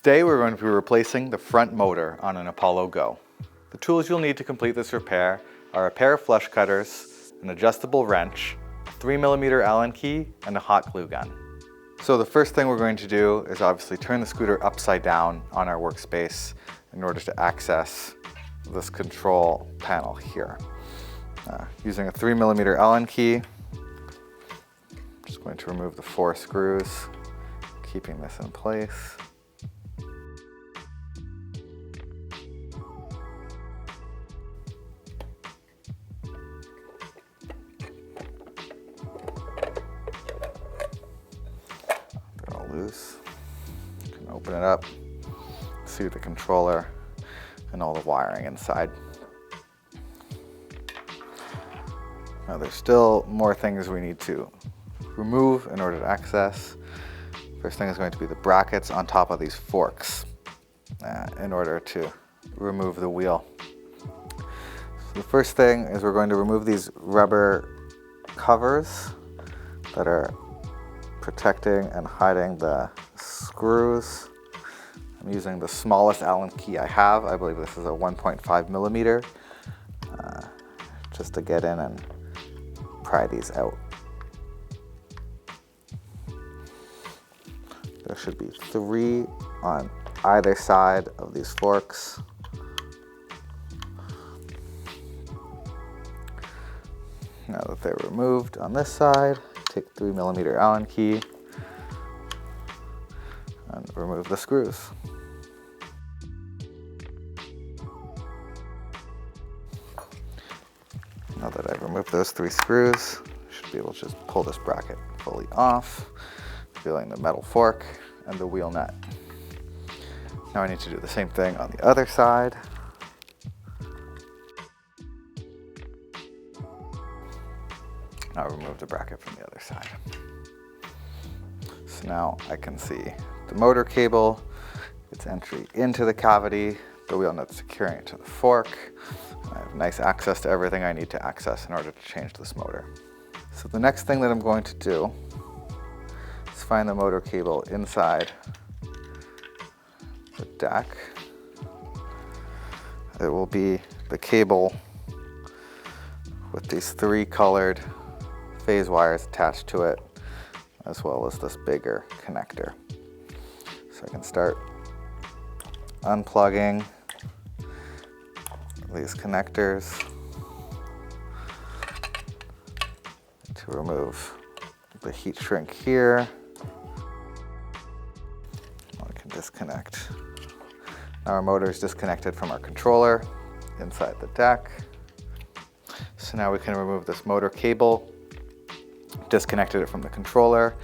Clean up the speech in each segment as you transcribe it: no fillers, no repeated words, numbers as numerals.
Today we're going to be replacing the front motor on an Apollo Go. The tools you'll need to complete this repair are a pair of flush cutters, an adjustable wrench, a 3mm Allen key, and a hot glue gun. So the first thing we're going to do is obviously turn the scooter upside down on our workspace in order to access this control panel here. Using a 3mm Allen key, I'm just going to remove the 4 screws, keeping this in place. They're all loose. You can open it up, see the controller and all the wiring inside. Now there's still more things we need to remove in order to access. First thing is going to be the brackets on top of these forks in order to remove the wheel. So the first thing is we're going to remove these rubber covers that are protecting and hiding the screws. I'm using the smallest Allen key I have. I believe this is a 1.5mm, just to get in and pry these out. There should be 3 on either side of these forks. Now that they're removed on this side, take 3mm Allen key and remove the screws. Now that I've removed those 3 screws, I should be able to just pull this bracket fully off, feeling the metal fork and the wheel nut. Now I need to do the same thing on the other side. Now remove the bracket from the other side. So now I can see the motor cable, its entry into the cavity, the wheel nut securing it to the fork. I have nice access to everything I need to access in order to change this motor. So the next thing that I'm going to do is find the motor cable inside the deck. It will be the cable with these 3 colored phase wires attached to it, as well as this bigger connector. So I can start unplugging these connectors to remove the heat shrink here. I can disconnect. Now our motor is disconnected from our controller inside the deck. So now we can remove this motor cable, disconnected it from the controller.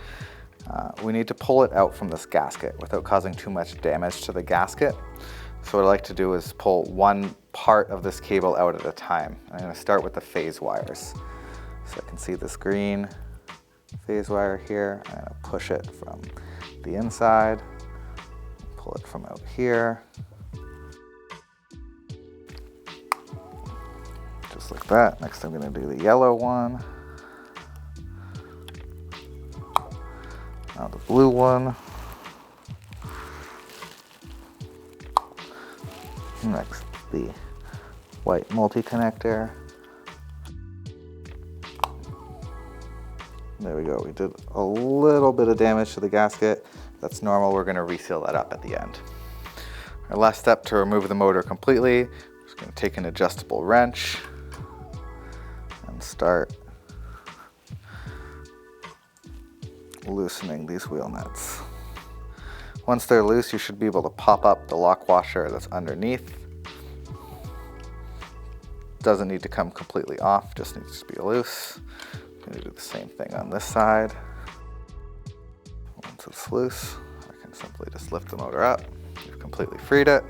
We need to pull it out from this gasket without causing too much damage to the gasket. So what I like to do is pull one part of this cable out at a time. I'm going to start with the phase wires. So I can see this green phase wire here. I'm going to push it from the inside, pull it from out here. Just like that. Next I'm going to do the yellow one. Now the blue one. Next, the white multi-connector. There we go. We did a little bit of damage to the gasket. That's normal. We're going to reseal that up at the end. Our last step to remove the motor completely, we're just going to take an adjustable wrench and start loosening these wheel nuts. Once they're loose, you should be able to pop up the lock washer that's underneath. Doesn't need to come completely off, just needs to be loose. I'm going to do the same thing on this side. Once it's loose, I can simply just lift the motor up. We've completely freed it,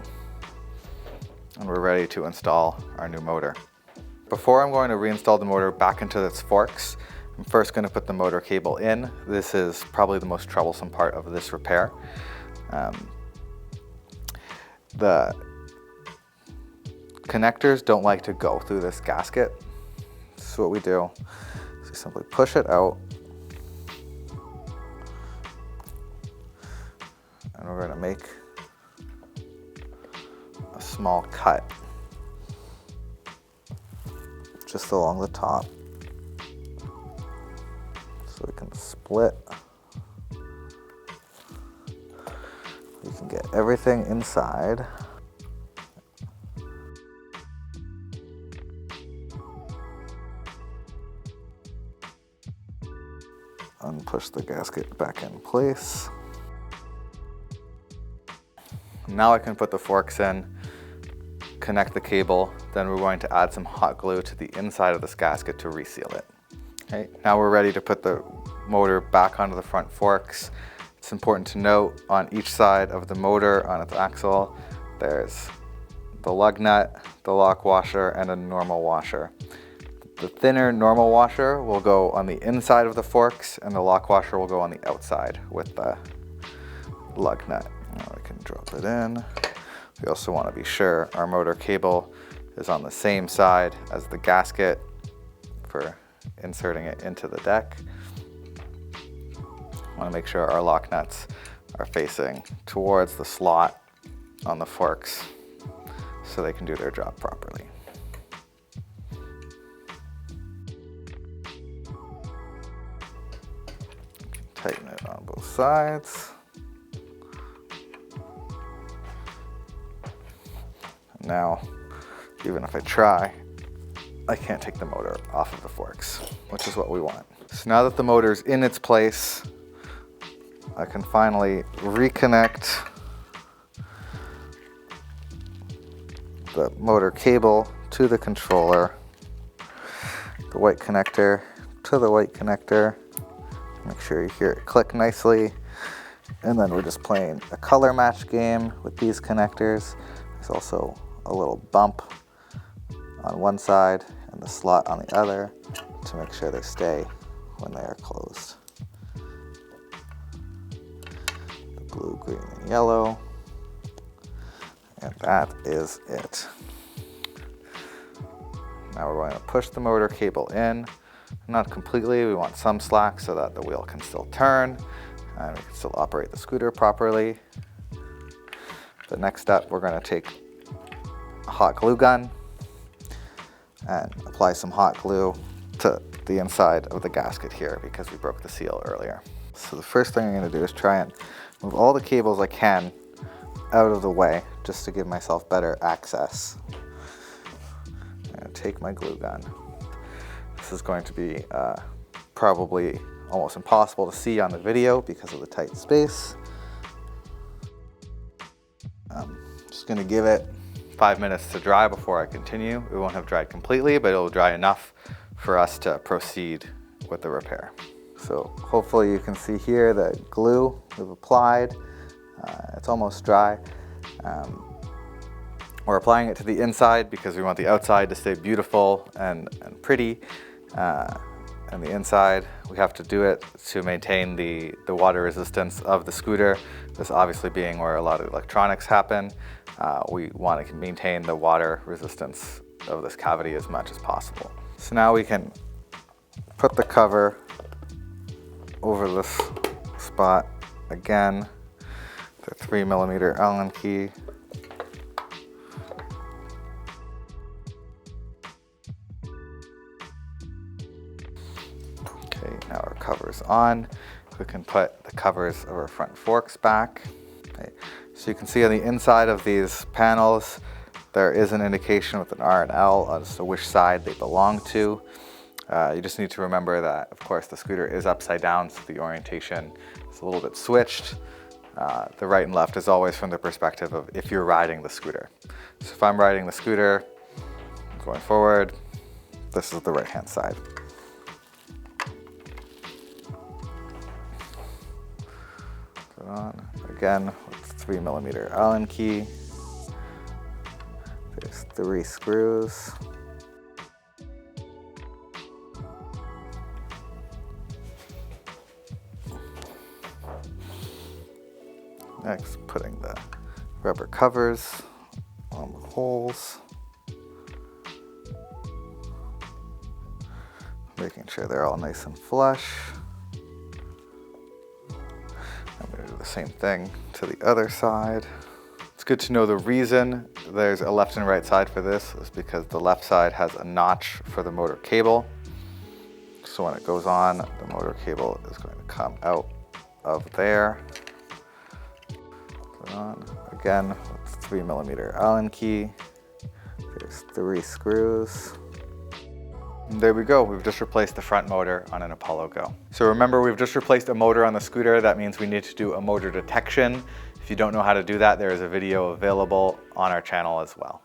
and we're ready to install our new motor. Before I'm going to reinstall the motor back into its forks, I'm first going to put the motor cable in. This is probably the most troublesome part of this repair. The connectors don't like to go through this gasket. So what we do is we simply push it out, and we're going to make small cut just along the top so we can split. We can get everything inside. And push the gasket back in place. Now I can put the forks in, connect the cable, then we're going to add some hot glue to the inside of this gasket to reseal it. Okay, now we're ready to put the motor back onto the front forks. It's important to note on each side of the motor on its axle, there's the lug nut, the lock washer, and a normal washer. The thinner normal washer will go on the inside of the forks and the lock washer will go on the outside with the lug nut. Now we can drop it in. We also want to be sure our motor cable is on the same side as the gasket for inserting it into the deck. Want to make sure our lock nuts are facing towards the slot on the forks so they can do their job properly. Tighten it on both sides. Now, even if I try, I can't take the motor off of the forks, which is what we want. So now that the motor's in its place, I can finally reconnect the motor cable to the controller, the white connector to the white connector. Make sure you hear it click nicely. And then we're just playing a color match game with these connectors. There's also a little bump on one side and the slot on the other to make sure they stay when they are closed. The blue, green, and yellow. And that is it. Now we're going to push the motor cable in. Not completely, we want some slack so that the wheel can still turn and we can still operate the scooter properly. The next step, we're going to take a hot glue gun and apply some hot glue to the inside of the gasket here because we broke the seal earlier. So the first thing I'm going to do is try and move all the cables I can out of the way just to give myself better access. I'm going to take my glue gun. This is going to be probably almost impossible to see on the video because of the tight space. I'm just going to give it 5 minutes to dry before I continue. It won't have dried completely, but it'll dry enough for us to proceed with the repair. So hopefully you can see here the glue we've applied. It's almost dry. We're applying it to the inside because we want the outside to stay beautiful and pretty. And the inside, we have to do it to maintain the water resistance of the scooter. This obviously being where a lot of electronics happen. We want to maintain the water resistance of this cavity as much as possible. So now we can put the cover over this spot again, the 3mm Allen key. Okay, now our cover's on. We can put the covers of our front forks back. Okay. So you can see on the inside of these panels, there is an indication with an R and L as to which side they belong to. You just need to remember that, of course, the scooter is upside down, so the orientation is a little bit switched. The right and left is always from the perspective of if you're riding the scooter. So if I'm riding the scooter, going forward, this is the right-hand side. Put it on, again, with the 3mm Allen key. There's 3 screws. Next, putting the rubber covers on the holes. Making sure they're all nice and flush. I'm going to do the same thing to the other side. It's good to know the reason there's a left and right side for this is because the left side has a notch for the motor cable. So when it goes on, the motor cable is going to come out of there. Put it on again with 3mm Allen key. There's 3 screws. And there we go, we've just replaced the front motor on an Apollo Go. So remember, we've just replaced a motor on the scooter. That means we need to do a motor detection. If you don't know how to do that, there is a video available on our channel as well.